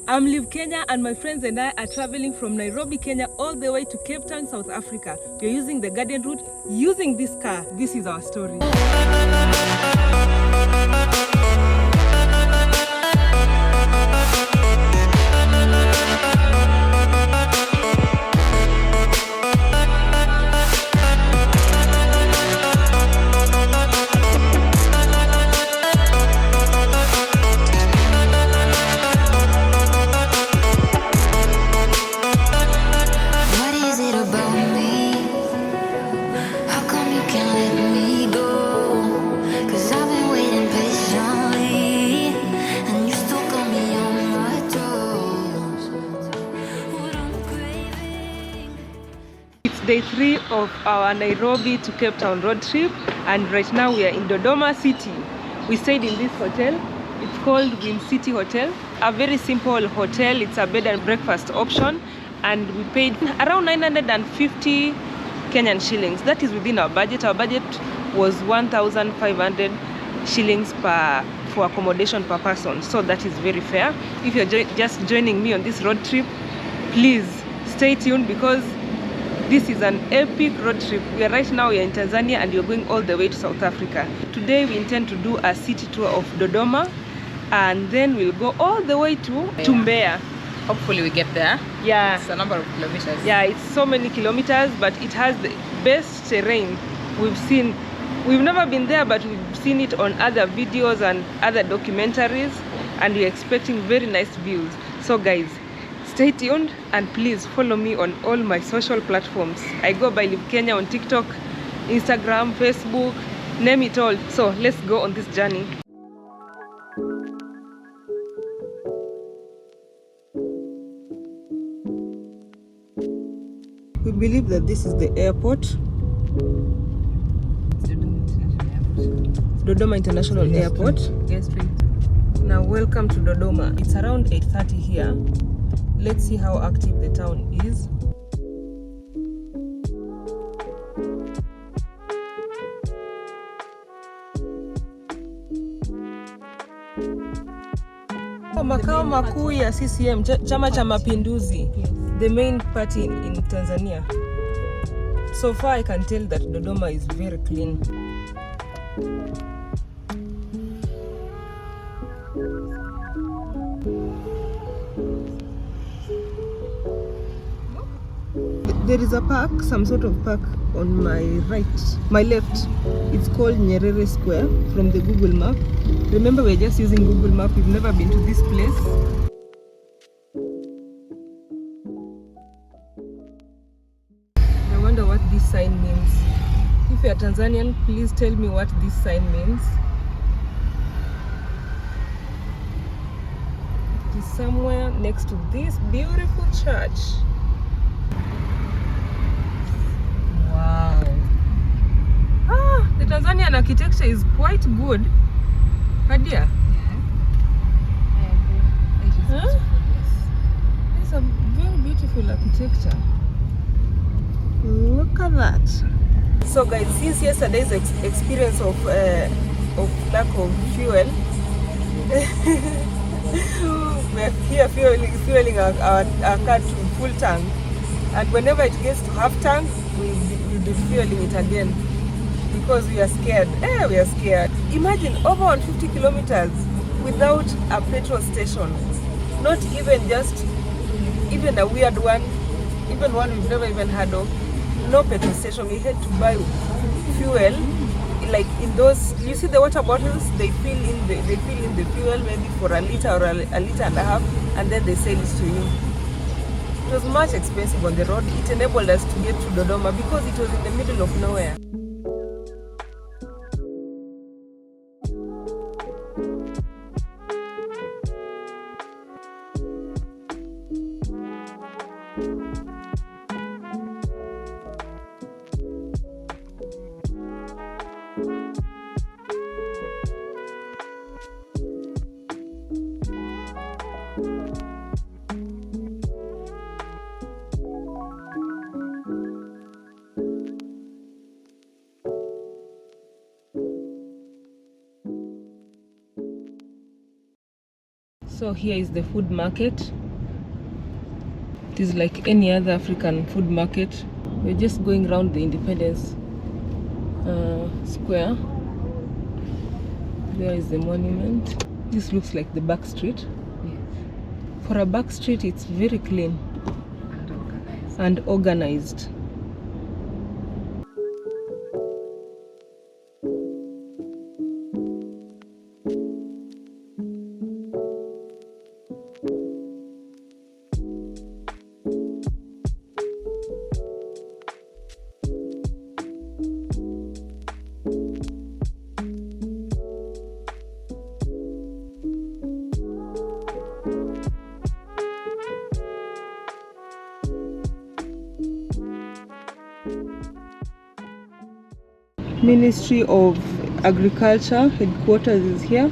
I'm Liv Kenya, and my friends and I are traveling from Nairobi, Kenya, all the way to Cape Town, South Africa. We're using the Guardian route, using this car. This is our story. Day 3 of our Nairobi to Cape Town road trip, and right now we are in Dodoma city. We stayed in this hotel. It's called Win City Hotel. A very simple hotel. It's a bed and breakfast option, and we paid around 950 Kenyan shillings. That is within our budget. Our budget was 1,500 shillings for accommodation per person, so that is very fair. If you're just joining me on this road trip, please stay tuned, because this is an epic road trip. We are right now, we are in Tanzania, and we are going all the way to South Africa. Today we intend to do a city tour of Dodoma, and then we'll go all the way to Mbeya. Hopefully we get there. Yeah. It's a number of kilometers. Yeah, it's so many kilometers, but it has the best terrain we've seen. We've never been there, but we've seen it on other videos and other documentaries, and we're expecting very nice views. So guys, stay tuned, and please follow me on all my social platforms. I go by Liv Kenya on TikTok, Instagram, Facebook, name it all. So let's go on this journey. We believe that this is the airport. Dodoma International Airport. Yes, please. Now welcome to Dodoma. It's around 8:30 here. Let's see how active the town is. Makao makuu ya CCM, Chama cha Mapinduzi, the main party in Tanzania. So far I can tell that Dodoma is very clean. There is a park, some sort of park on my left. It's called Nyerere Square from the Google map. Remember, we're just using Google map. We've never been to this place. I wonder what this sign means. If you're Tanzanian, please tell me what this sign means. It is somewhere next to this beautiful church. Wow. The Tanzanian architecture is quite good. Hadia? Yeah. I agree. It is beautiful, yes. It's a very beautiful architecture. Look at that. So guys, since yesterday's experience of lack of fuel, we're here fueling our car to full tank, and whenever it gets to half tank, we'll be fueling it again, because we are scared. We are scared. Imagine over 150 kilometers without a petrol station. Not even a weird one, even one we've never even heard of. No petrol station. We had to buy fuel, like in those, you see the water bottles, they fill in the fuel maybe for a liter or a liter and a half, and then they sell it to you. It was much expensive on the road. It enabled us to get to Dodoma because it was in the middle of nowhere. So here is the food market. It is like any other African food market. We're just going around the Independence Square. There is the monument. This looks like the back street. Yes. For a back street, it's very clean and organized. Ministry of Agriculture headquarters is here.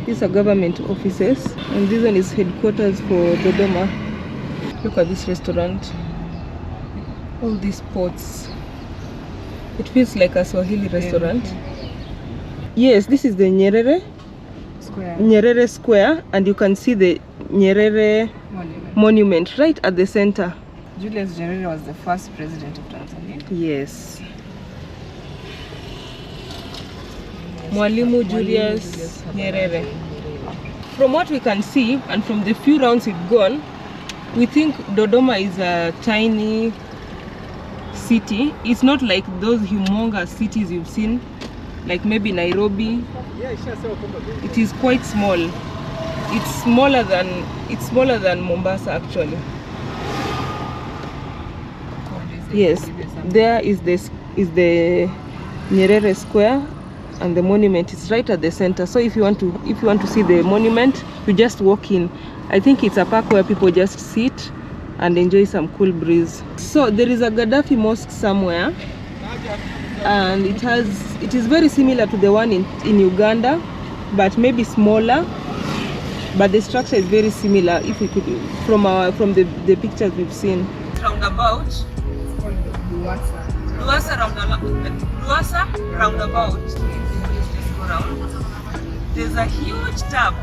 These are government offices, and this one is headquarters for Dodoma. Look at this restaurant. All these pots. It feels like a Swahili restaurant. Yes, this is the Nyerere Square, and you can see the Nyerere monument right at the center. Julius Nyerere was the first president of Tanzania. Yes. Mwalimu Julius Nyerere. From what we can see, and from the few rounds we've gone, we think Dodoma is a tiny city. It's not like those humongous cities you've seen, like maybe Nairobi. It is quite small. It's smaller than Mombasa actually. Yes, there is the Nyerere Square, and the monument is right at the center. So if you want to see the monument, you just walk in. I think it's a park where people just sit and enjoy some cool breeze. So there is a Gaddafi mosque somewhere, and it is very similar to the one in Uganda, but maybe smaller, but the structure is very similar if we could from the pictures we've seen. Roundabout. Luasa roundabout. Just go round. There's a huge tub.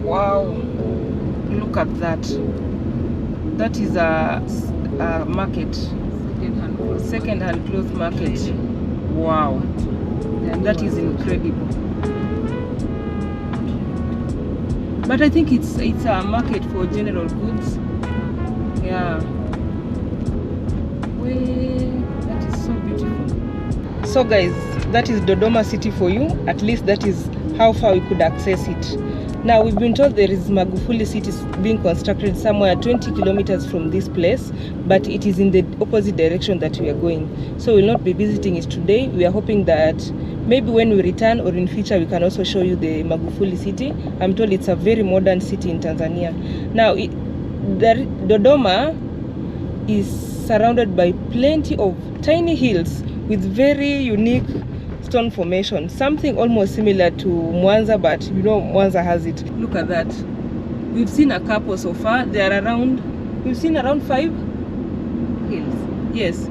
Wow, look at that. That is a market, second-hand clothes market. Wow, that is incredible. But I think it's a market for general goods. Yeah. That is so beautiful. So guys, that is Dodoma city for you. At least that is how far we could access it. Now we've been told there is Magufuli city being constructed somewhere 20 kilometers from this place, but it is in the opposite direction that we are going. So we'll not be visiting it today. We are hoping that maybe when we return or in future we can also show you the Magufuli city. I'm told it's a very modern city in Tanzania. Now Dodoma is surrounded by plenty of tiny hills with very unique stone formation, something almost similar to Mwanza, but you know Mwanza has it. Look at that. We've seen a couple so far. We've seen around 5 Hills. Yes.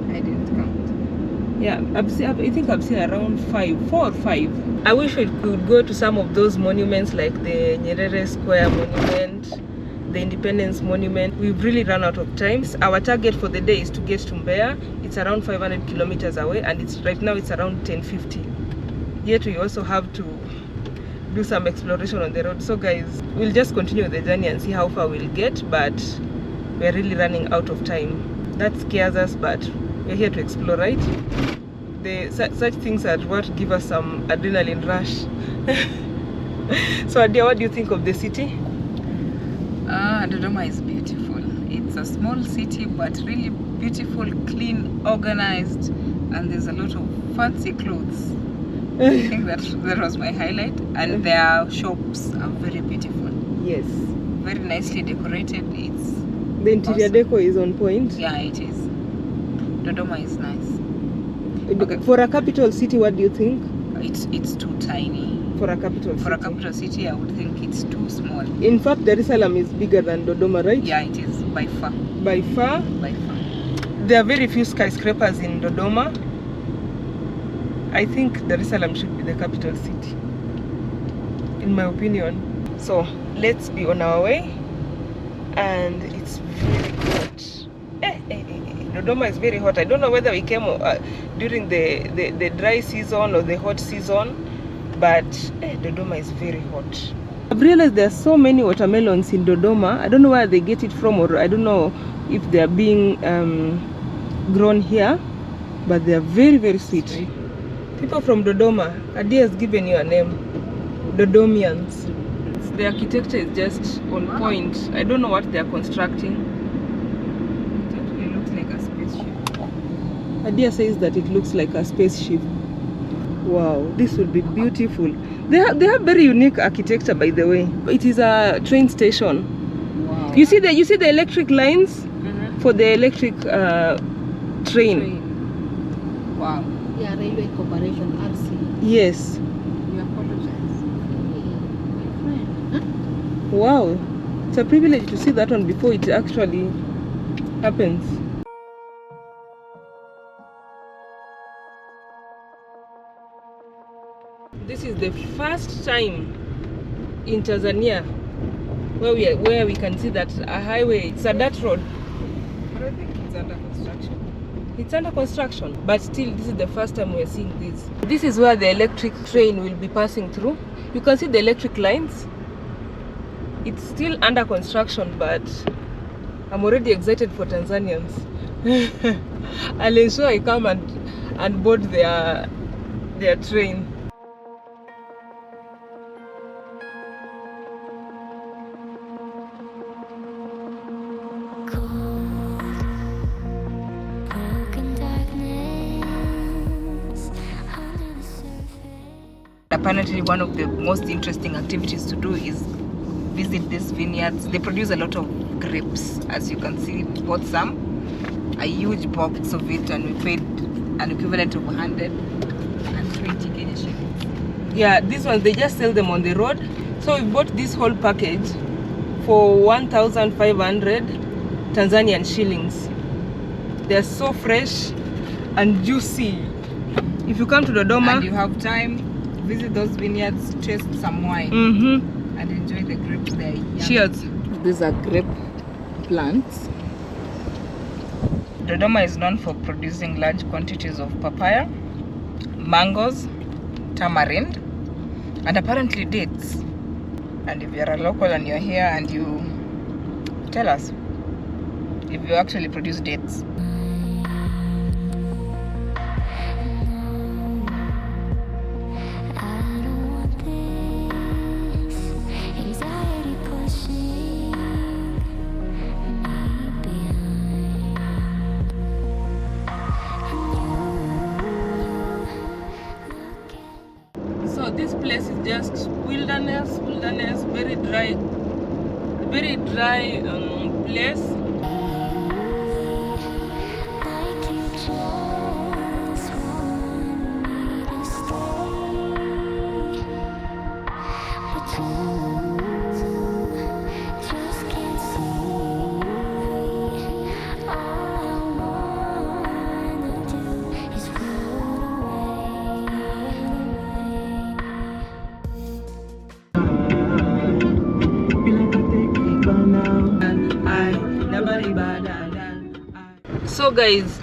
I didn't count. Yeah, I think I've seen around 4 or 5. I wish we could go to some of those monuments like the Nyerere Square monument, the Independence Monument. We've really run out of time. Our target for the day is to get to Mbeya. It's around 500 kilometers away, and right now it's around 10:50. Yet we also have to do some exploration on the road. So guys, we'll just continue the journey and see how far we'll get, but we're really running out of time. That scares us, but we're here to explore, right? Such things are what give us some adrenaline rush. So Adia, what do you think of the city? Dodoma is beautiful. It's a small city, but really beautiful, clean, organized, and there's a lot of fancy clothes. I think that was my highlight. And their shops are very beautiful. Yes. Very nicely decorated. The interior awesome. Deco is on point. Yeah, it is. Dodoma is nice. Okay. For a capital city, what do you think? It's too tiny. For a capital city. For a capital city, I would think it's too small. In fact, Dar es Salaam is bigger than Dodoma, right? Yeah, it is by far. By far? By far. There are very few skyscrapers in Dodoma. I think Dar es Salaam should be the capital city, in my opinion. So let's be on our way. And it's very hot. Dodoma is very hot. I don't know whether we came during the dry season or the hot season, but Dodoma is very hot. I've realized there are so many watermelons in Dodoma. I don't know where they get it from, or I don't know if they are being grown here, but they are very, very sweet. People from Dodoma, Adia has given you a name, Dodomians. The architecture is just on point. I don't know what they are constructing. It actually looks like a spaceship. Adia says that it looks like a spaceship. Wow, this will be beautiful. They have very unique architecture, by the way. It is a train station. Wow. You see the electric lines for the electric train. Wow. Yeah, Railway Corporation, RC. Yes. We apologize. My friend. Wow, it's a privilege to see that one before it actually happens. This is the first time in Tanzania where we can see that a highway, it's a dirt road. But I think it's under construction. It's under construction, but still this is the first time we're seeing this. This is where the electric train will be passing through. You can see the electric lines. It's still under construction, but I'm already excited for Tanzanians. I'll ensure I come and board their train. Apparently, one of the most interesting activities to do is visit these vineyards. They produce a lot of grapes, as you can see. We bought some, a huge box of it, and we paid an equivalent of 120 Kenya shillings. Yeah, these ones, they just sell them on the road. So we bought this whole package for 1,500 Tanzanian shillings. They're so fresh and juicy. If you come to Dodoma and you have time, visit those vineyards, taste some wine, and enjoy the grapes there. Cheers. These are grape plants. Dodoma is known for producing large quantities of papaya, mangoes, tamarind, and apparently dates. And if you're a local and you're here, and you tell us if you actually produce dates. So this place is just wilderness, very dry place. So guys,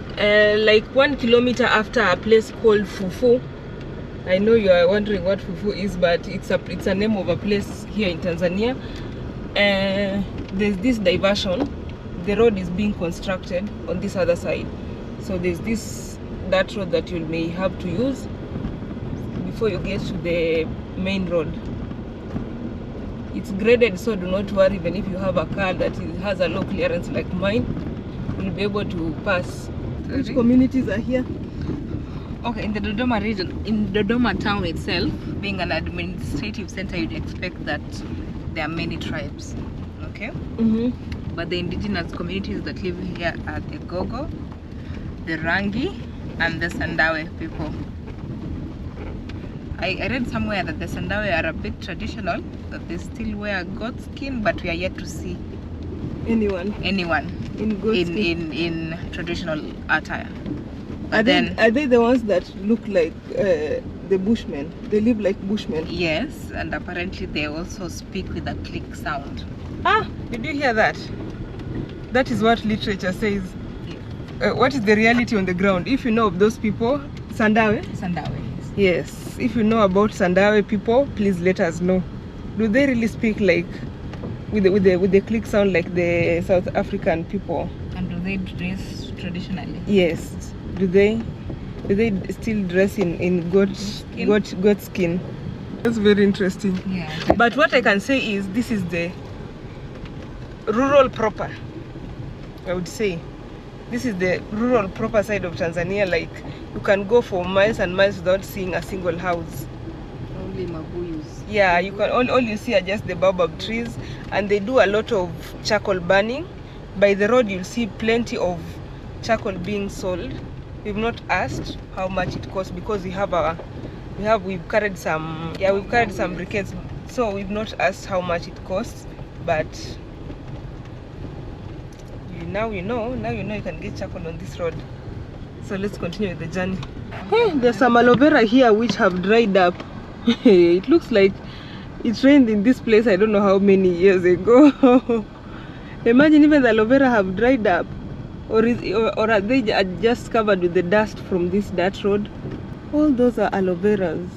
like 1 kilometer after a place called Fufu, I know you are wondering what Fufu is, but it's a name of a place here in Tanzania. There's this diversion. The road is being constructed on this other side, so there's that road that you may have to use before you get to the main road. It's graded, so do not worry. Even if you have a car that has a low clearance like mine, you'll be able to pass. Which communities are here? Okay, in the Dodoma region, in Dodoma town itself, being an administrative center, you'd expect that there are many tribes, okay? But the indigenous communities that live here are the Gogo, the Rangi, and the Sandawe people. I read somewhere that the Sandawe are a bit traditional, that they still wear goat skin, but we are yet to see anyone in goat skin. in traditional attire. Are they the ones that look like the bushmen? They live like bushmen. Yes, and apparently they also speak with a click sound. Ah, did you hear that? That is what literature says. What is the reality on the ground? If you know of those people, Sandawe? Sandawe. Yes. If you know about Sandawe people, please let us know. Do they really speak like with the click sound like the South African people? And do they dress traditionally? Yes. Do they still dress in goat skin? That's very interesting. Yeah. But what I can say is this is the rural proper. I would say this is the rural proper side of Tanzania. Like you can go for miles and miles without seeing a single house. Only mabuyus. Yeah, you can all you see are just the baobab trees, and they do a lot of charcoal burning. By the road you'll see plenty of charcoal being sold. We've not asked how much it costs because we've carried some briquettes, so we've not asked how much it costs, but now you know you can get charcoal on this road. So let's continue with the journey. Hey, there's some aloe vera here which have dried up. It looks like it rained in this place I don't know how many years ago. Imagine even the aloe vera have dried up, or are they just covered with the dust from this dirt road? All those are aloe veras.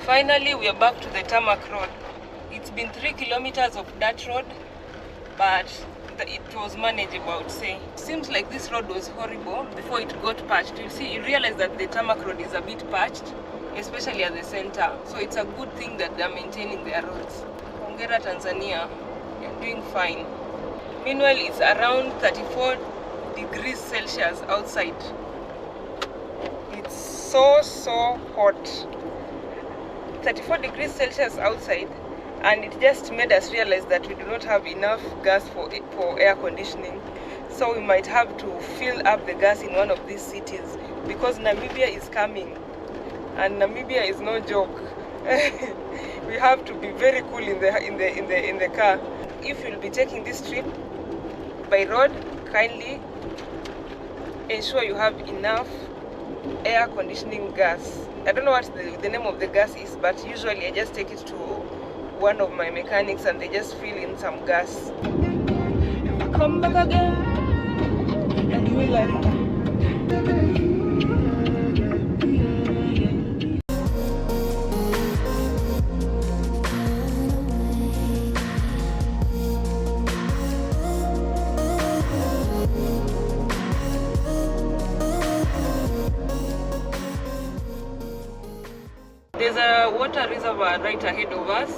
Finally, we are back to the tarmac road. It's been 3 kilometers of dirt road, but it was manageable, I would say. Seems like this road was horrible before it got patched. You realize that the tarmac road is a bit patched, especially at the center. So it's a good thing that they're maintaining their roads. Hongera Tanzania, you're doing fine. Meanwhile, it's around 34 degrees Celsius outside. It's so hot. 34 degrees Celsius outside, and it just made us realize that we do not have enough gas for air conditioning. So we might have to fill up the gas in one of these cities because Namibia is coming, and Namibia is no joke. We have to be very cool in the car. If you'll be taking this trip by road, kindly ensure you have enough air conditioning gas. I don't know what the name of the gas is, but usually I just take it to one of my mechanics and they just fill in some gas. Come back again and you will like it. There's a water reservoir right ahead of us.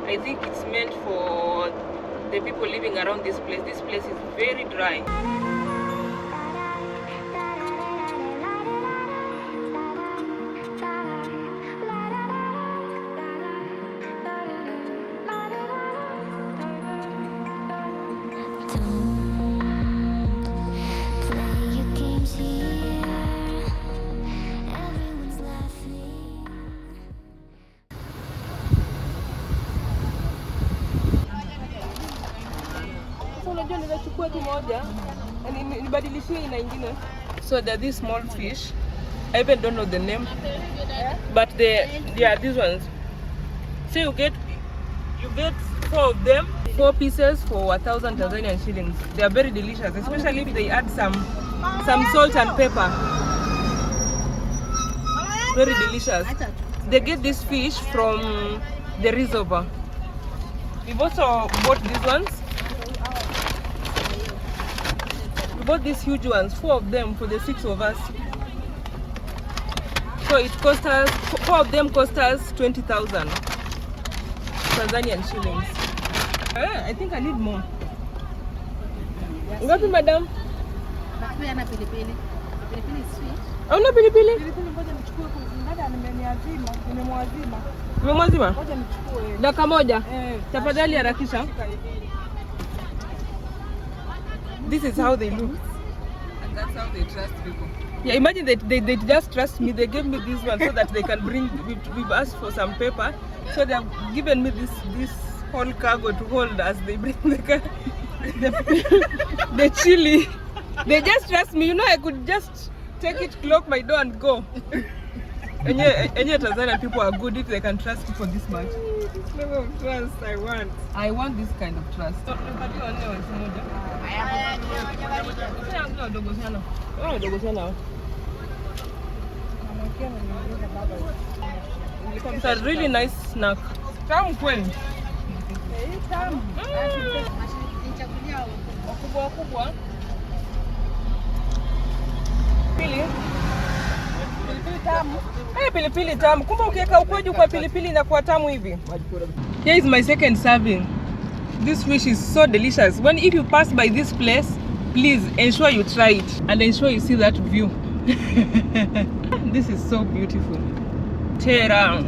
I think it's meant for the people living around this place. This place is very dry. So there are these small fish. I even don't know the name, but these ones. So you get 4 of them, 4 pieces for 1,000 Tanzanian shillings. They are very delicious, especially if they add some salt and pepper. Very delicious. They get this fish from the reservoir. We've also bought these ones. We bought these huge ones, 4 of them for the 6 of us. So it cost us, 4 of them cost us 20,000 Tanzanian shillings. I think I need more. Ngapi madam? Hakuna pilipili. Pilipili sweet. Hauna pilipili? Pilipili ngoja nichukue kuzindada nimemwazima. Umemwazima? Ngoja nichukue. Dakika moja. Tafadhali harakisha. This is how they look. And that's how they trust people. Yeah, imagine that they just trust me. They gave me this one so that they can bring. We've asked for some paper, so they have given me this whole cargo to hold as they bring the chili. They just trust me. You know, I could just take it, lock my door, and go. And yet Tanzanian people are good if they can trust you for this much. This level of trust I want this kind of trust. It's a really nice snack. Tamu kweli. Tamu. Wakubwa. Pilipili tamu. Pilipili tamu. Kumbe ukiweka ukwaju kwa pilipili inakuwa tamu hivi. Here is my second serving. This fish is so delicious. If you pass by this place, please ensure you try it and ensure you see that view. This is so beautiful. Tera.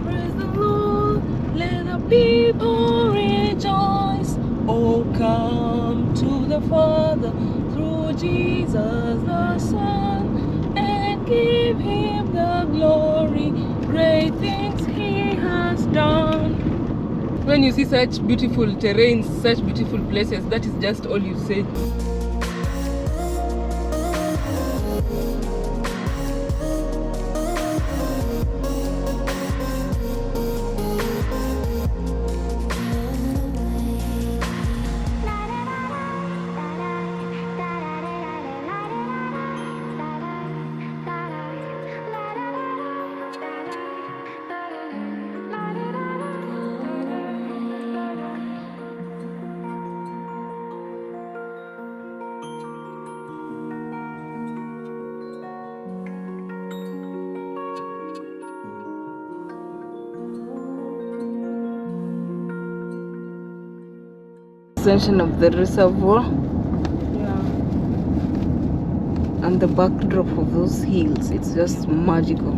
Praise the Lord, let the people rejoice. Oh, come to the Father through Jesus the Son and give him the glory, great things he has done. When you see such beautiful terrains, such beautiful places, that is just all you say. Extension of the reservoir, and the backdrop of those hills, it's just magical.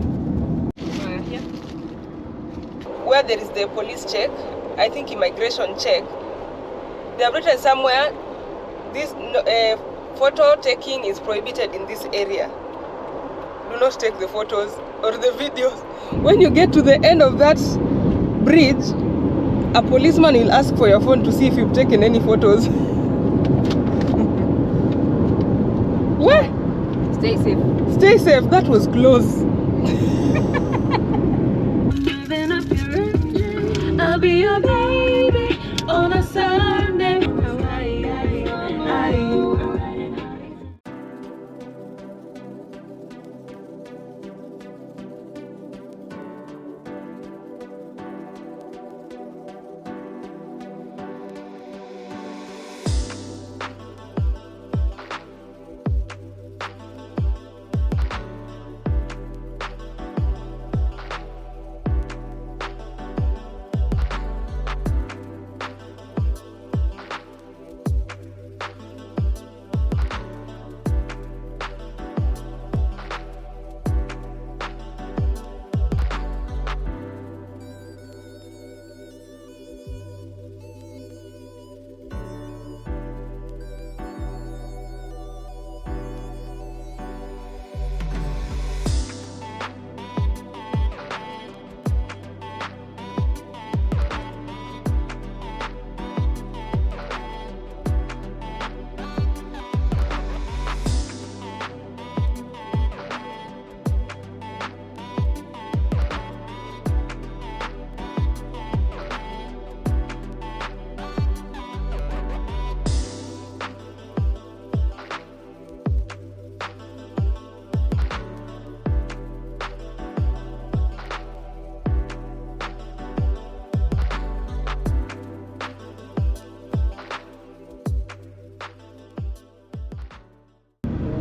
Where there is the police check, I think immigration check, they have written somewhere this photo taking is prohibited in this area. Do not take the photos or the videos. When you get to the end of that bridge, a policeman will ask for your phone to see if you've taken any photos. What? Stay safe. Stay safe. That was close. I'll be your baby on a Sunday.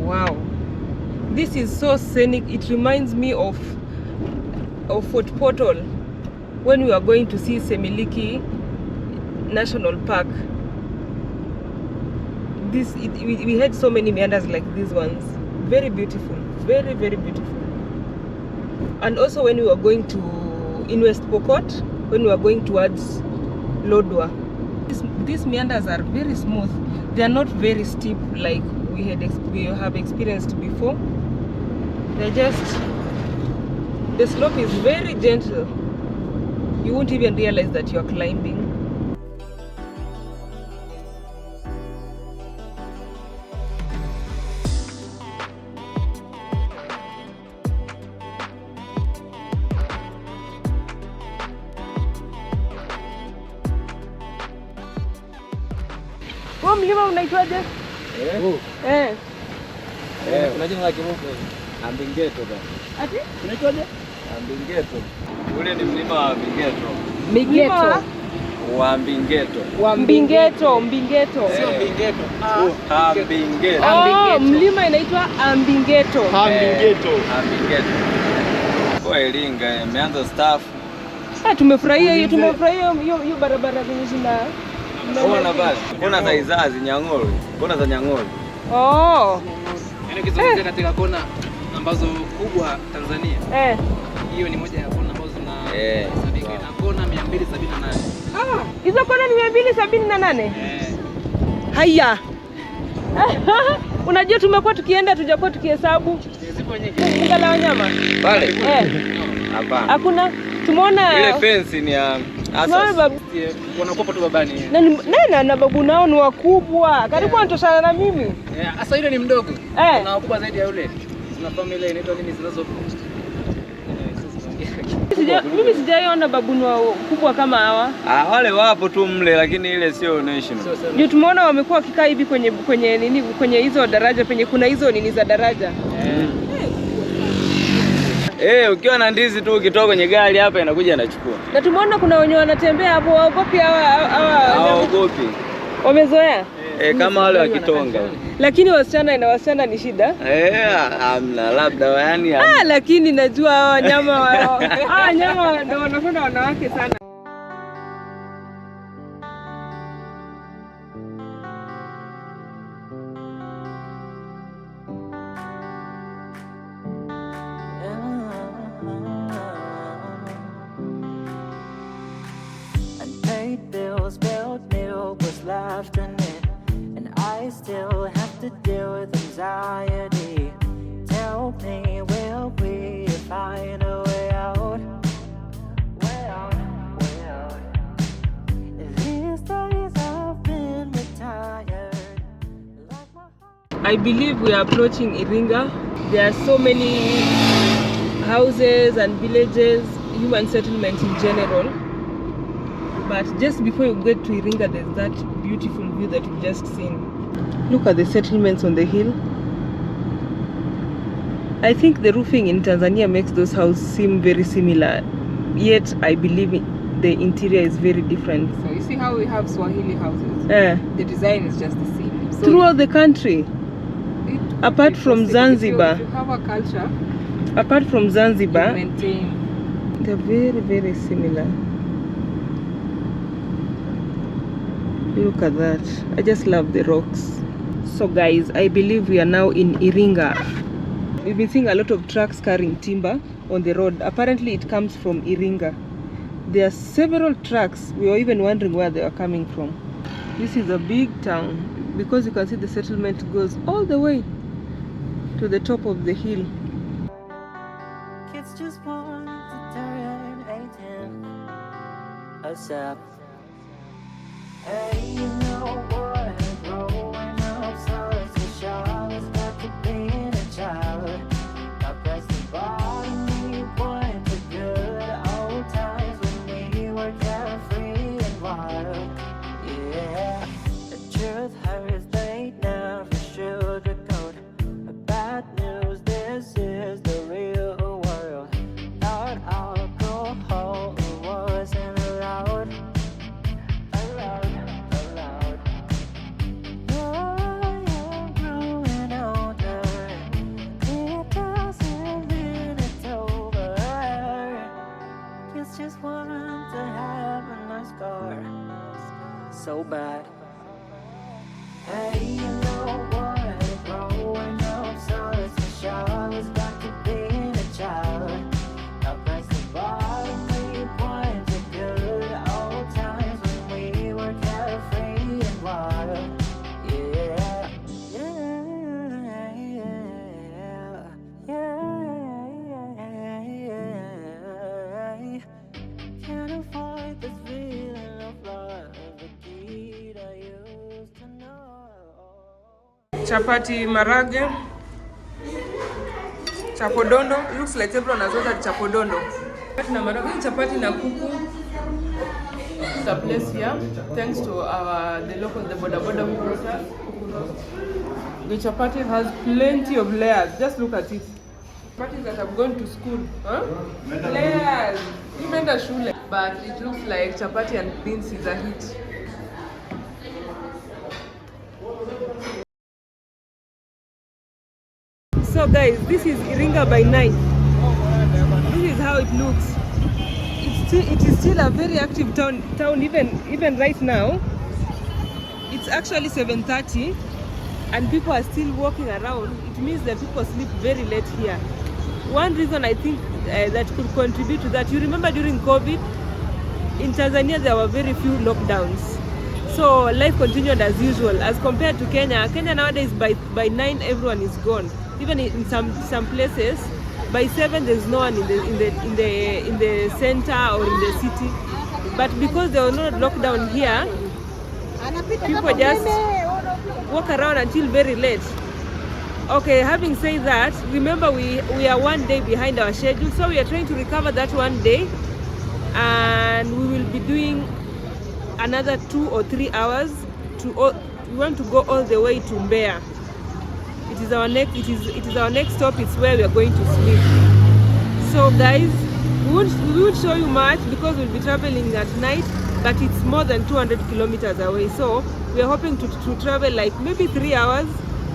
Wow, this is so scenic. It reminds me of Fort Portal when we were going to see Semiliki National Park. We had so many meanders like these ones. Very beautiful, very, very beautiful. And also when we were going to in West Pokot, when we are going towards Lodwar. These meanders are very smooth. They are not very steep like we have experienced before. They're just, the slope is very gentle. You won't even realize that you're climbing. Huo mlima unaitwaje? Kuna jina la kimuko Ambingeto bana. Ati? Unaitwaje? Ambingeto. Ule ni mlima wa Mbingeto. Migeto. Wa Mbingeto. Wa Mbingeto, Mbingeto. Sio Mbingeto. Ambingeto. Oh, mlima inaitwa Ambingeto. Ambingeto. Ambingeto. Kwa Iringa imeanza staff. Tumefurahia hiyo, hiyo barabara zenye zina. Ona basi. Kona za Izazi, Nyang'oro. Kona za Nyang'oro. Oh. Yaani ukizungumzia katika kona ambazo kubwa Tanzania. Hiyo ni moja ya kona ambazo zinahesabika na kona 278. Hizo kona ni 278? Haya. Unajua tumekuwa tukienda tujakuwa tukihesabu. Zipo nyingi. Mbuga la wanyama. Pale. Hapana. Hakuna. Tumeona ile fence ni ya Asas. Wanakopa tu babani. Na babu nao ni wakubwa. Karibu wanatoshana na mimi. Sasa yule ni mdogo. Na wakubwa zaidi ya yule. Tuna familia inaitwa nini zinazo. Mimi sijaiona babu wakubwa kama hawa. Wale wapo tu mle lakini ile sio national. Ndio tumeona wamekuwa wakikaa hivi kwenye nini, kwenye hizo daraja penye kuna hizo nini za daraja. Ukiwa na ndizi tu ukitoka kwenye gari hapa inakuja inachukua. Na tumeona kuna wenye wanatembea hapo waogopi hawaogopi. Wamezoea. Kama wale wa Kitonga. Lakini wasichana ni shida. Amna labda yani. Lakini najua hawa nyama ndio wanapenda wanawake sana. And I still have to deal with anxiety. Tell me, will we find a way out? Way out. These days I've been retired. I believe we are approaching Iringa. There are so many houses and villages, human settlements in general. But just before you get to Iringa, there's that beautiful view that you've just seen. Look at the settlements on the hill. I think the roofing in Tanzania makes those houses seem very similar. Yet, I believe the interior is very different. So you see how we have Swahili houses? The design is just the same. So throughout the country, apart from Zanzibar. If you have a culture, apart from Zanzibar, you maintain. They're very, very similar. Look at that. I just love the rocks. So guys, I believe we are now in Iringa. We've been seeing a lot of trucks carrying timber on the road. Apparently it comes from Iringa. There are several trucks. We were even wondering where they are coming from. This is a big town because you can see the settlement goes all the way to the top of the hill. Kids just want to turn 18. ASAP. Hey, you know what? Growing up, so it's a show. It's got to being a child. I pressed the bottom, you point to good old times when we were carefree and wild. Yeah, the truth hurts, they never sugarcoat. Bad news, this is the real world. Thought alcohol wasn't allowed. Just want to have a nice car, so bad. Hey, you know what? Growing up, so it's a show. It's got to be a child. I press the bottom, you point to good chapati marage, chapodondo. Looks like everyone has ordered chapodondo. Chapati na marage, chapati na kuku. The place here, thanks to the boda boda who brought us. The chapati has plenty of layers. Just look at it. Chapatis that have gone to school, huh? Layers. Even the shule. But it looks like chapati and beans is a hit. So guys, this is Iringa by night. This is how it looks. It is still a very active town even right now. It's actually 7:30 and people are still walking around. It means that people sleep very late here. One reason I think that could contribute to that, you remember during COVID, in Tanzania there were very few lockdowns. So life continued as usual as compared to Kenya. Kenya nowadays by 9 everyone is gone. Even in some places, by 7 there's no one in the center or in the city. But because there was no lockdown here, people just walk around until very late. Okay, having said that, remember we are 1 day behind our schedule, so we are trying to recover that 1 day, and we will be doing another 2 or 3 hours. We want to go all the way to Mbeya. It is our next stop. It's where we are going to sleep. So guys, we won't show you much because we'll be traveling at night, but it's more than 200 kilometers away. So we are hoping to travel like maybe 3 hours.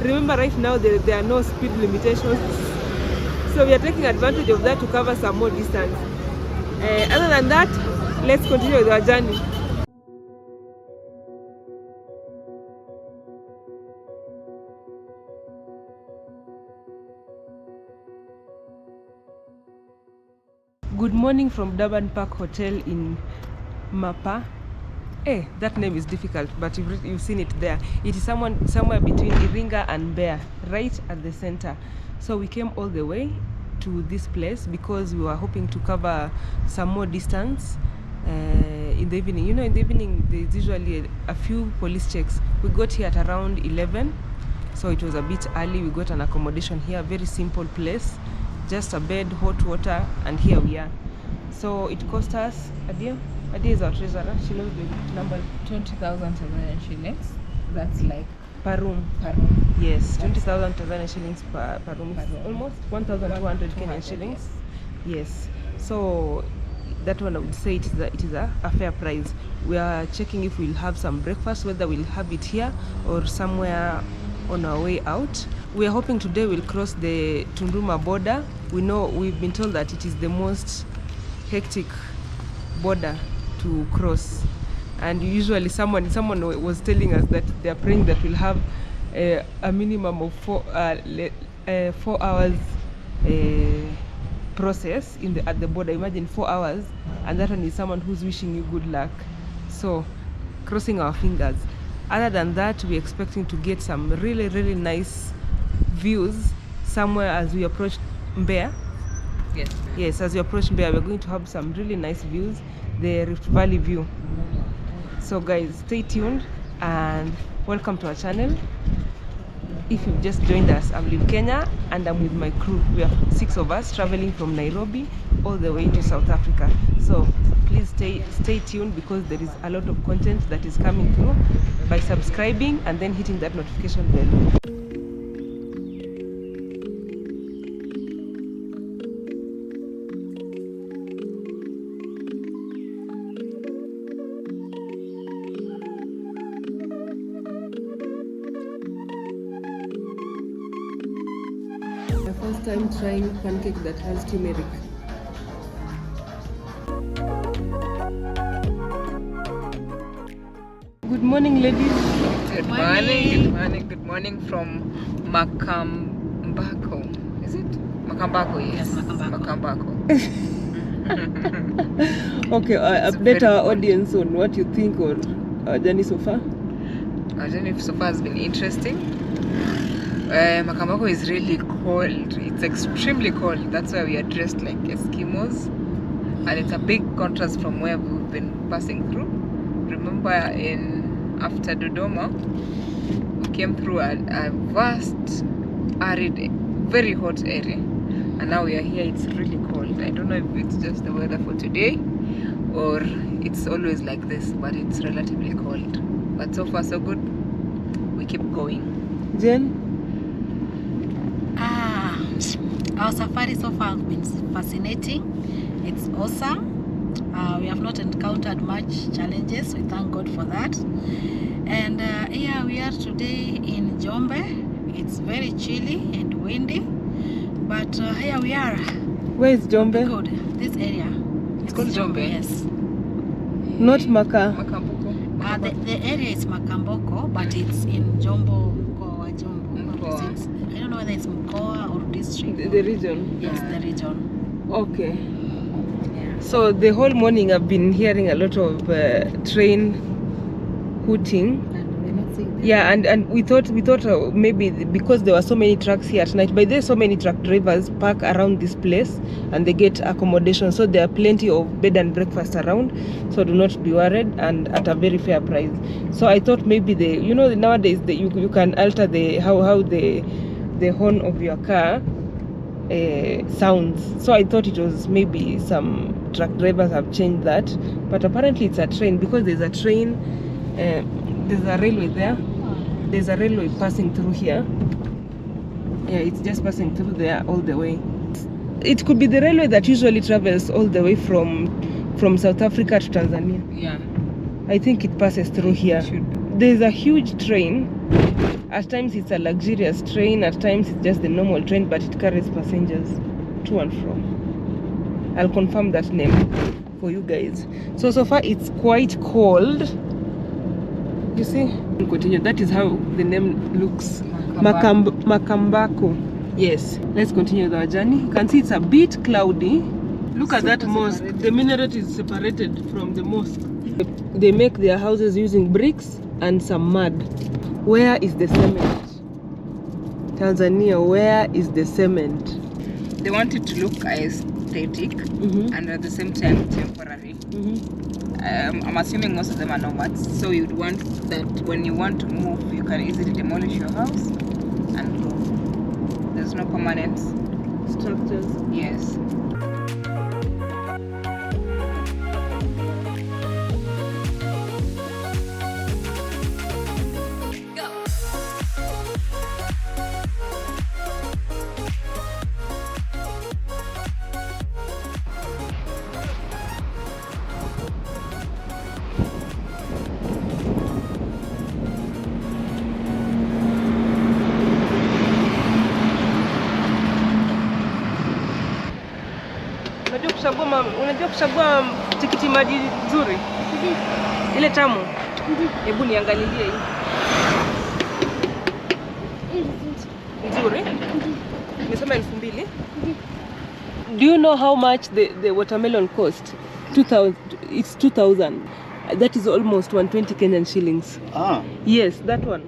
Remember, right now there are no speed limitations, so we are taking advantage of that to cover some more distance. Other than that, let's continue with our journey. Good morning from Durban Park Hotel in Mapa. That name is difficult, but you've seen it there. It is somewhere between Iringa and Mbeya, right at the center. So we came all the way to this place because we were hoping to cover some more distance in the evening. You know, in the evening there's usually a few police checks. We got here at around 11, so it was a bit early. We got an accommodation here, very simple place, just a bed, hot water, and here we are. So it cost us, Adia is our treasurer. She knows the number. 20,000 Tanzanian shillings. That's like per room. Yes, 20,000 Tanzanian shillings per room. Almost 1,200 Kenyan shillings. Yes. So that one I would say it is a fair price. We are checking if we'll have some breakfast, whether we'll have it here or somewhere on our way out. We are hoping today we'll cross the Tunduma border. We've been told that it is the most hectic border to cross, and usually someone was telling us that they are praying that we'll have a minimum of 4 hours process at the border. Imagine 4 hours, and that one is someone who's wishing you good luck. So crossing our fingers. Other than that, we're expecting to get some really, really nice views somewhere as we approach Mbeya. Yes, as we approach Mbeya, we're going to have some really nice views, the Rift Valley view. So guys, stay tuned and welcome to our channel. If you've just joined us, I'm Nairobi Kenya and I'm with my crew. We are 6 of us traveling from Nairobi all the way to South Africa. So please stay tuned because there is a lot of content that is coming through by subscribing and then hitting that notification bell. First time trying pancake that has turmeric. Good morning, ladies. Good morning from Makambako. Is it? Makambako, yes. Makambako. Okay, update our audience on what you think on our journey so far. Our journey so far has been interesting. Makambako is really cold. It's extremely cold. That's why we are dressed like Eskimos, and it's a big contrast from where we've been passing through. Remember, after Dodoma, came through a vast, arid, very hot area, and now we are here. It's really cold. I don't know if it's just the weather for today or it's always like this, but it's relatively cold. But so far so good. We keep going. Jen? Our safari so far has been fascinating. It's awesome. We have not encountered much challenges. We thank God for that. And here we are today in Njombe. It's very chilly and windy, but here we are. Where is Njombe? Good. This area. It's called Njombe. Yes. Not Maka. Makamboko. The area is Makamboko, but it's in Jombo, Mkoa, Jombo. Mkoa. I don't know whether it's Mkoa or district. The region. Yes, the region. Okay. Yeah. So the whole morning I've been hearing a lot of train hooting. And we're not seeing them. Yeah, and we thought maybe because there were so many trucks here at night, but there's so many truck drivers park around this place and they get accommodation, so there are plenty of bed and breakfast around, so do not be worried, and at a very fair price. So I thought maybe nowadays you can alter how the horn of your car sounds. So I thought it was maybe some truck drivers have changed that, but apparently it's a train, because there's a train. There's a railway there. There's a railway passing through here. Yeah, it's just passing through there all the way. It could be the railway that usually travels all the way from South Africa to Tanzania. Yeah. I think it passes through here. There's a huge train. At times it's a luxurious train, at times it's just the normal train, but it carries passengers to and from. I'll confirm that name for you guys. So far it's quite cold. You see? Continue. That is how the name looks. Makambako. Yes. Let's continue with our journey. You can see it's a bit cloudy. Look at that mosque. The minaret is separated from the mosque. They make their houses using bricks and some mud. Where is the cement? Tanzania, where is the cement? They want it to look aesthetic and at the same time temporary. I'm assuming most of them are nomads, so you'd want that when you want to move, you can easily demolish your house and go. There's no permanent Structures. Yes. Unajua kuchagua tikiti maji nzuri? Ile tamu? Hebu niangalilie hii. Nzuri? Nimesema 2,000. Do you know how much the watermelon cost? 2,000. It's 2,000. That is almost 120 Kenyan shillings. Yes, that one.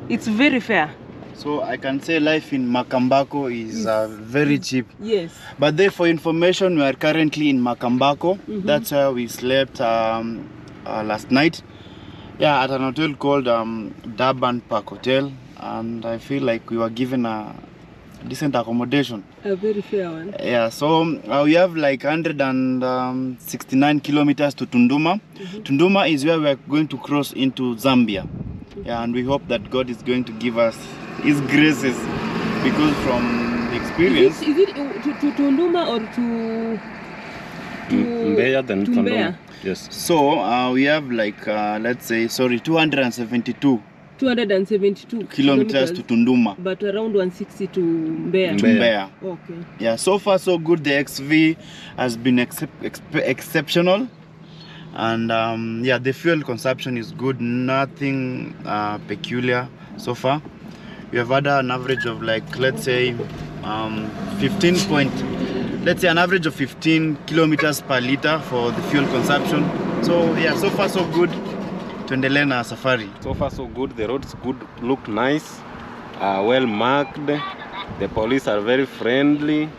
It's very fair. So I can say life in Makambako is very cheap. Yes. But there, for information, we are currently in Makambako. That's where we slept last night. Yeah, at an hotel called Durban Park Hotel. And I feel like we were given a decent accommodation. A very fair one. Yeah, so we have like 169 kilometers to Tunduma. Tunduma is where we are going to cross into Zambia. Yeah, and we hope that God is going to give us His graces, because from the experience. Is it to Tunduma or to Mbeya, then Mbeya? Yes. So we have like let's say 272 kilometers to Tunduma, but around 160 to Mbeya. To Mbeya. Okay. Yeah, so far so good. The XV has been exceptional, and yeah, the fuel consumption is good. Nothing peculiar so far. We have had an average of like, let's say an average of 15 kilometers per liter for the fuel consumption. So yeah, so far so good. Tuendelee na safari. So far so good. The roads look nice, well marked. The police are very friendly,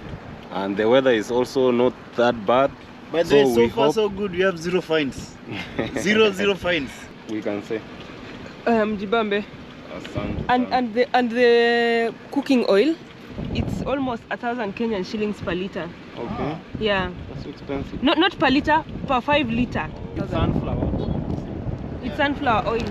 and the weather is also not that bad. But so far so good. We have 0 fines. zero fines. We can say. Jibambe. And the cooking oil, it's almost 1,000 Kenyan shillings per liter. Okay. Yeah. That's so expensive. Not per liter, per 5 liter. It's sunflower. It's sunflower oil.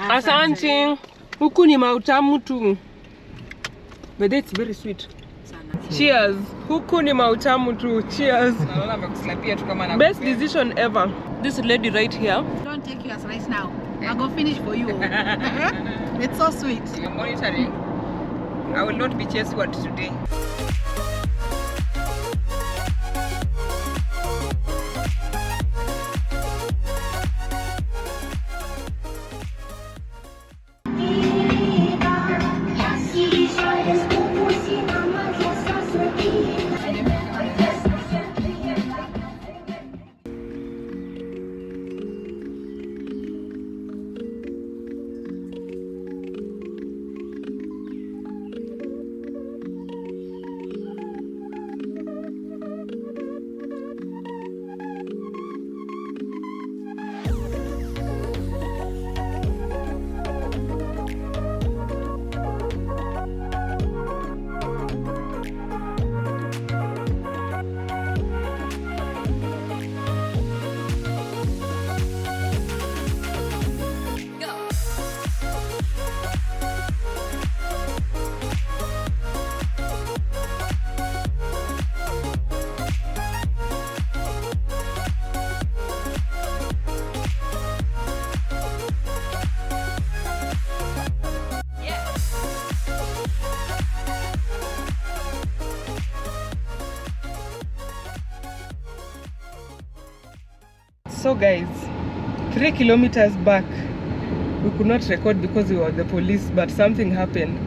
Asante. Huku ni mautamu tu. But it's very sweet. Cheers. Huku ni mautamu tu. Cheers. Best decision ever. This lady right here. Don't take yours right now. I'll go finish for you. It's so sweet. You're monitoring. I will not be chased what today. So guys, 3 kilometers back, we could not record because we were the police, but something happened.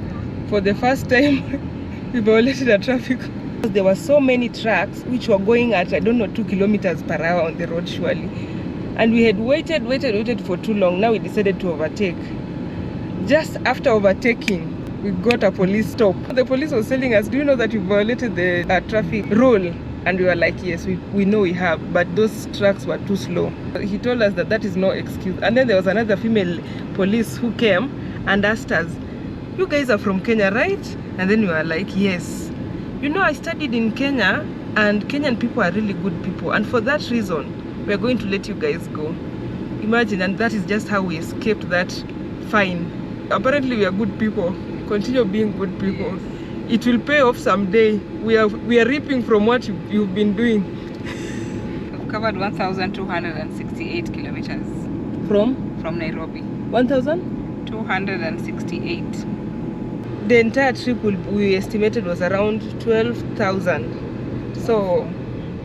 For the first time, we violated a traffic. There were so many trucks which were going at, I don't know, 2 kilometers per hour on the road surely. And we had waited for too long. Now we decided to overtake. Just after overtaking, we got a police stop. The police was telling us, do you know that you violated the traffic rule? And we were like, yes, we know we have, but those trucks were too slow. He told us that is no excuse. And then there was another female police who came and asked us, you guys are from Kenya, right? And then we were like, yes. You know, I studied in Kenya, and Kenyan people are really good people. And for that reason, we are going to let you guys go. Imagine, and that is just how we escaped that fine. Apparently, we are good people. Continue being good people. Yes. It will pay off someday. We are reaping from what you've been doing. We've covered 1,268 kilometers. From Nairobi. 1,268. The entire trip we estimated was around 12,000. So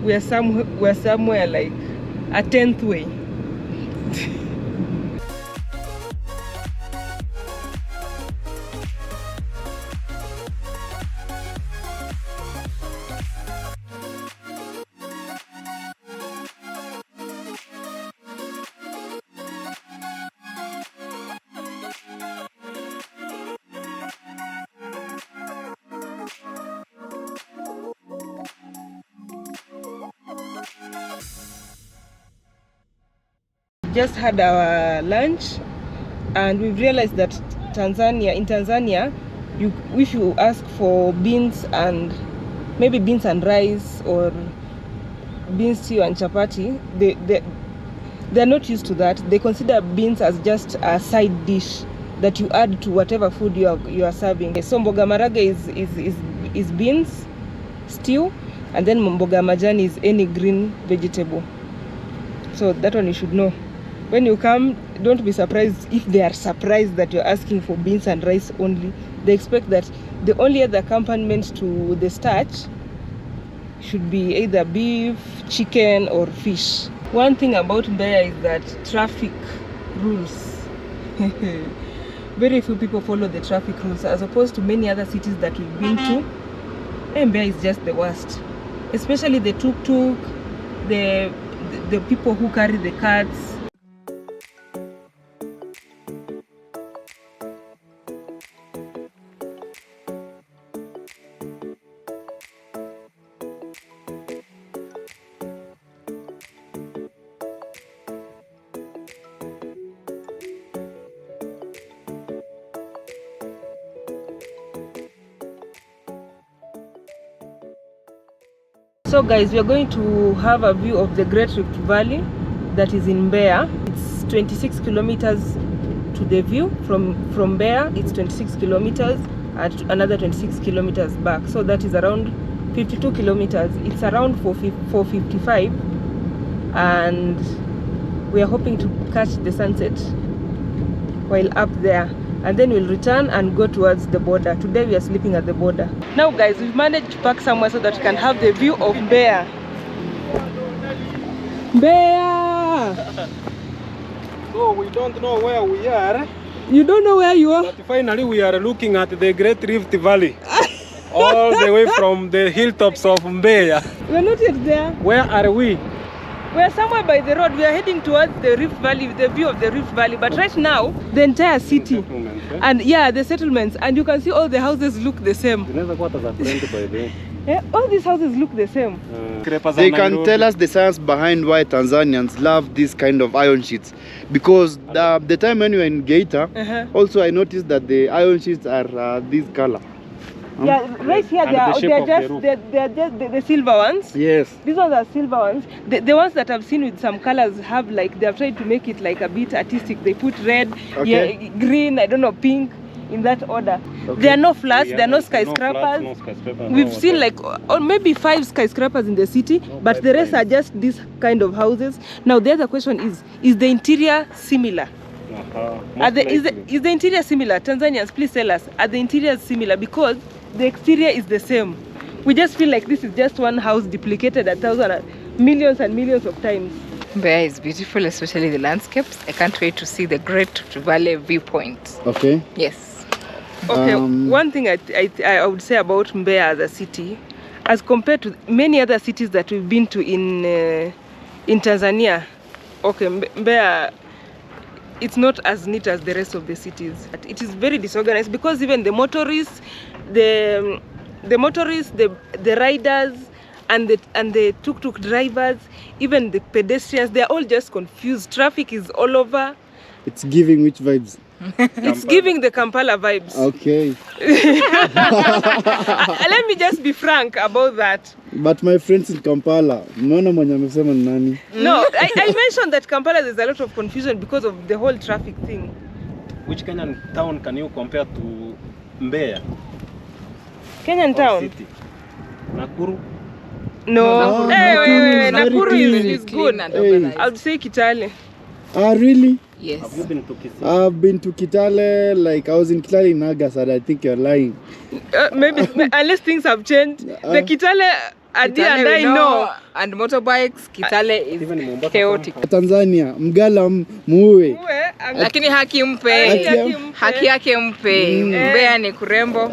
we're somewhere like a 10th way. Just had our lunch, and we've realized that in Tanzania, if you ask for beans and maybe beans and rice or beans stew and chapati, they're not used to that. They consider beans as just a side dish that you add to whatever food you are serving. So mboga marage is beans stew, and then mboga majani is any green vegetable. So that one you should know. When you come, don't be surprised if they are surprised that you're asking for beans and rice only. They expect that the only other accompaniment to the starch should be either beef, chicken, or fish. One thing about Mbeya is that traffic rules. Very few people follow the traffic rules, as opposed to many other cities that we've been to. Mbeya is just the worst. Especially the tuk-tuk, the people who carry the carts. So guys, we are going to have a view of the Great Rift Valley that is in Mbeya. It's 26 kilometers to the view from Mbeya. It's 26 kilometers and another 26 kilometers back. So that is around 52 kilometers. It's around 4:55, and we are hoping to catch the sunset while up there, and then we'll return and go towards the border. Today we are sleeping at the border. Now guys, we've managed to park somewhere so that we can have the view of Mbeya. Mbeya! So we don't know where we are. You don't know where you are? But finally we are looking at the Great Rift Valley. All the way from the hilltops of Mbeya. We're not yet there. Where are we? We're somewhere by the road. We are heading towards the Rift Valley, the view of the Rift Valley. But right now, the entire city, and yeah, the settlements, and you can see all the houses look the same. All these houses look the same. They can tell us the science behind why Tanzanians love this kind of iron sheets. Because the time when we were in Geita, also I noticed that the iron sheets are this color. Yeah, right here they are just the silver ones. Yes. These ones are silver ones. The ones that I've seen with some colors have like, they have tried to make it like a bit artistic. They put red, yeah, green, I don't know, pink, in that order. Okay. There are no flats, there are no skyscrapers. We've seen like or maybe 5 skyscrapers in the city, but the rest are just these kind of houses. Now the other question is the interior similar? Is the interior similar? Tanzanians, please tell us, are the interiors similar? Because the exterior is the same. We just feel like this is just one house duplicated millions and millions of times. Mbeya is beautiful, especially the landscapes. I can't wait to see the Great Valley viewpoint. Okay. Yes. Okay, one thing I would say about Mbeya as a city, as compared to many other cities that we've been to in Tanzania, okay, Mbeya, it's not as neat as the rest of the cities. It is very disorganized because even the motorists, the riders, and the tuk-tuk drivers, even the pedestrians, they're all just confused. Traffic is all over. It's giving which vibes? It's giving the Kampala vibes. Okay. Let me just be frank about that. But my friends in Kampala, no, I mentioned that Kampala there's a lot of confusion because of the whole traffic thing. Which Kenyan town can you compare to Mbeya? Kenyan town? City? Nakuru? No. Hey, Nakuru is good. Hey. I would say Kitale. Really? Yes. Have you been to Kitale? I've been to Kitale, like I was in Kitale in August, and I think you're lying. Maybe, unless things have changed. The Kitale Adi and I know. And motorbikes, Kitale is chaotic. Tanzania, mgala muwe. Lakini haki mpe. Haki yake mpe. Mbeya ni kurembo.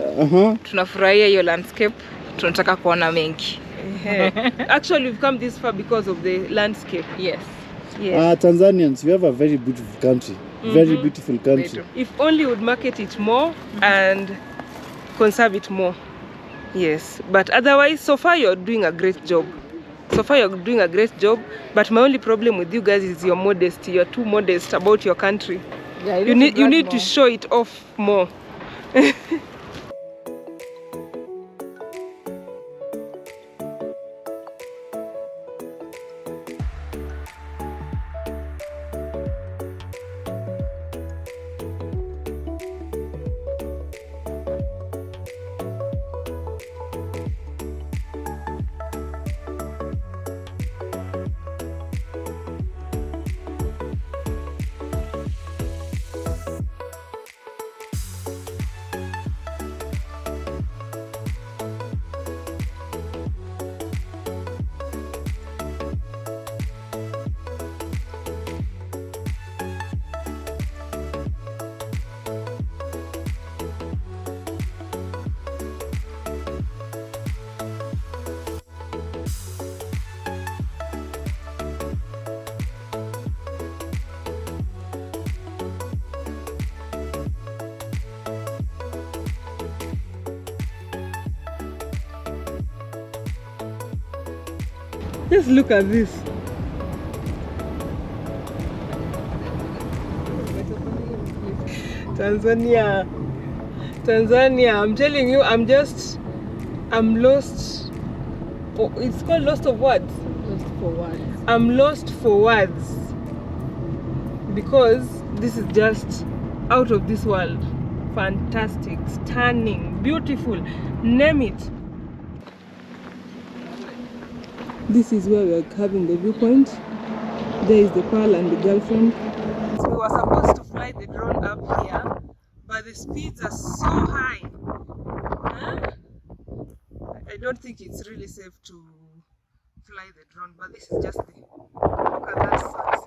Tunafurahia hiyo landscape. Tunataka kuona mengi. Actually, we've come this far because of the landscape. Yes. Yes. Tanzanians, we have a very beautiful country. Very beautiful country. If only we would market it more and conserve it more. Yes. But otherwise, so far you're doing a great job. But my only problem with you guys is your modesty. You're too modest about your country. Yeah, you need to show it off more. Just look at this. Tanzania, I'm telling you, I'm lost it's called Lost of Words. Lost for words. I'm lost for words because this is just out of this world. Fantastic, stunning, beautiful, name it. This is where we are having the viewpoint. There is the pearl and the girlfriend. So we were supposed to fly the drone up here, but the speeds are so high. Huh? I don't think it's really safe to fly the drone, but this is just the look at that sunset.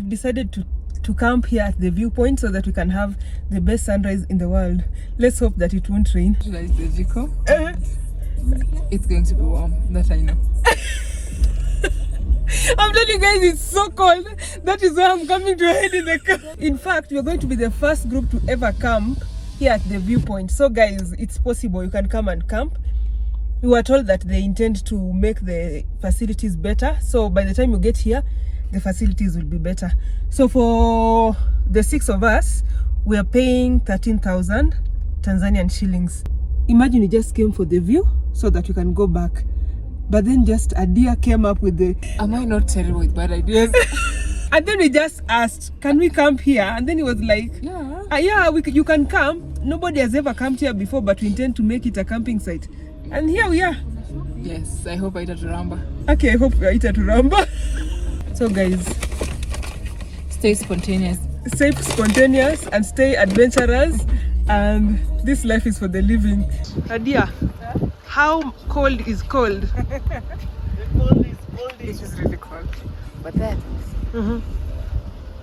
Decided to camp here at the viewpoint so that we can have the best sunrise in the world. Let's hope that it won't rain. Tonight the Jiko. It's going to be warm, that I know. I'm telling you guys, it's so cold. That is why I'm coming to hide in the car. In fact, we are going to be the first group to ever camp here at the viewpoint. So guys, it's possible. You can come and camp. We were told that they intend to make the facilities better. So by the time you get here, the facilities will be better. So for the 6 of us, we are paying 13,000 Tanzanian shillings. Imagine we just came for the view so that we can go back. But then just a deer came up with the... Am I not terrible with bad ideas? And then we just asked, can we camp here? And then he was like, yeah, you can camp. Nobody has ever camped here before, but we intend to make it a camping site. And here we are. Yes, I hope I eat at Ramba. Okay, I hope we eat at Ramba. So guys, stay spontaneous. Stay spontaneous and stay adventurous, and this life is for the living. Adia, how cold is cold? The cold is cold. It is really cold. But then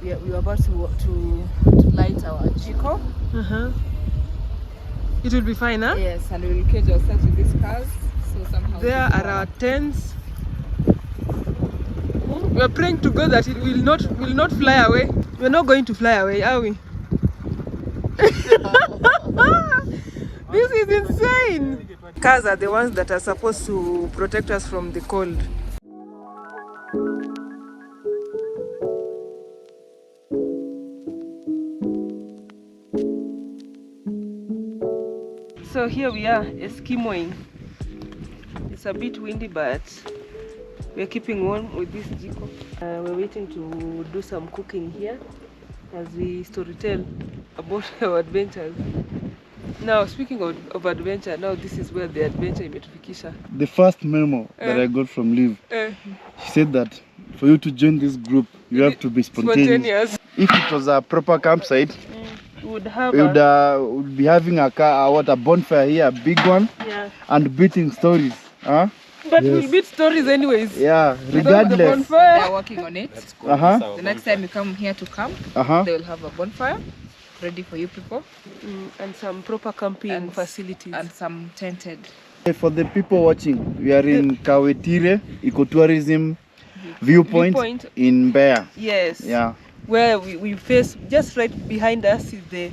we are about to light our Jiko. It will be fine, huh? Yes, and we will cage ourselves with these cars. So somehow there are our tents. We are praying to God that it will not fly away. We're not going to fly away, are we? This is insane. Cars are the ones that are supposed to protect us from the cold. So here we are, Eskimoing. It's a bit windy, but we're keeping warm with this jiko. We're waiting to do some cooking here as we storytell about our adventures. Now, speaking of adventure, now this is where the adventure imetufikisha. The first memo that I got from Liv, she said that for you to join this group, you have to be spontaneous. If it was a proper campsite, we would be having a bonfire here, a big one, and beating stories. Huh? But we'll beat stories anyways. Yeah, regardless. The bonfire, they're working on it. The next time you come here to camp, they will have a bonfire ready for you people. And some proper camping facilities. And some tented. For the people watching, we are in Kawetire Ecotourism Viewpoint in Mbeya. Yes. Yeah. Where we face, just right behind us is the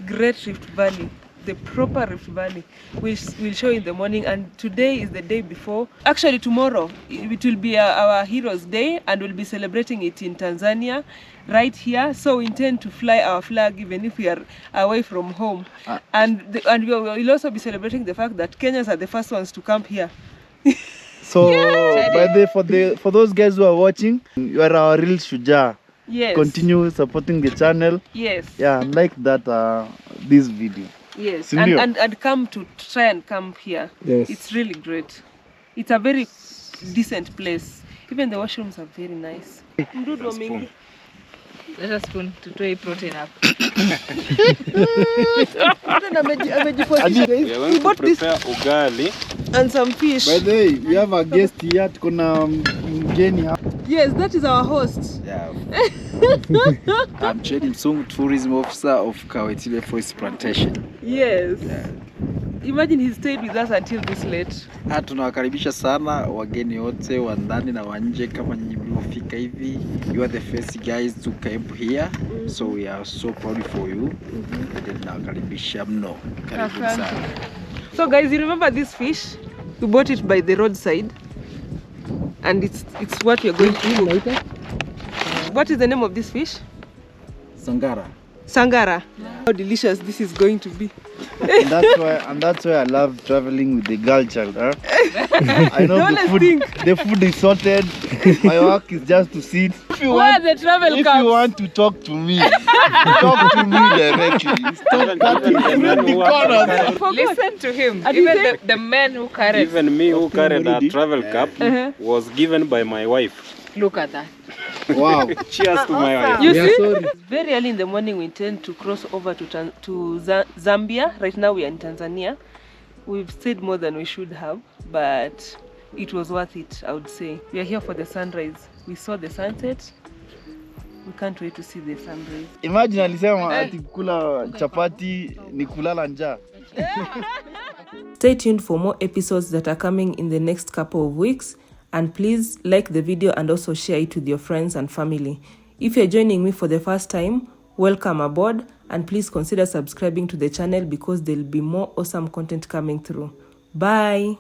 Great Rift Valley. The proper Rift Valley. We'll show in the morning, and today is the day before. Actually tomorrow it will be our Heroes Day, and we'll be celebrating it in Tanzania right here. So we intend to fly our flag even if we are away from home. And we'll also be celebrating the fact that Kenyans are the first ones to camp here. So for those guys who are watching, you are our real shuja. Yes. Continue supporting the channel. Yes. Yeah, like that this video. Yes, and come to try and camp here. Yes. It's really great. It's a very decent place. Even the washrooms are very nice. Let us spoon to try protein up. We are going to prepare ugali. And some fish. By the way, we have a guest here. Tukona mgeni hapa. Yes, that is our host. Yeah. I'm Chedi Msungu, tourism officer of Kawetile Forest Plantation. Yes. Yeah. Imagine he stayed with us until this late. Tunawakaribisha sana wageni wote wa ndani na wa nje kama nyinyi mliofika hivi. You are the first guys to camp here. So we are so proud for you. Tunawakaribisha mno. Karibu sana. So guys, you remember this fish? We bought it by the roadside. And it's what we are going to cook. What is the name of this fish? Sangara. Sangara. How delicious this is going to be. And that's why I love traveling with the girl child. Huh? I know the food is sorted. My work is just to sit. If you want to talk to me, talk to me directly. Stop cutting the corners. Listen to him. Even the man who carried. Even me who carried a travel cup was given by my wife. Look at that. Wow. Cheers to my wife. You see? Very early in the morning we intend to cross over to Zambia. Right now we are in Tanzania. We've stayed more than we should have, but it was worth it, I would say. We are here for the sunrise. We saw the sunset. We can't wait to see the sunrise. Imagine alisema ati kula chapati ni kulala njaa. Stay tuned for more episodes that are coming in the next couple of weeks. And please like the video and also share it with your friends and family. If you're joining me for the first time, welcome aboard, and please consider subscribing to the channel because there'll be more awesome content coming through. Bye!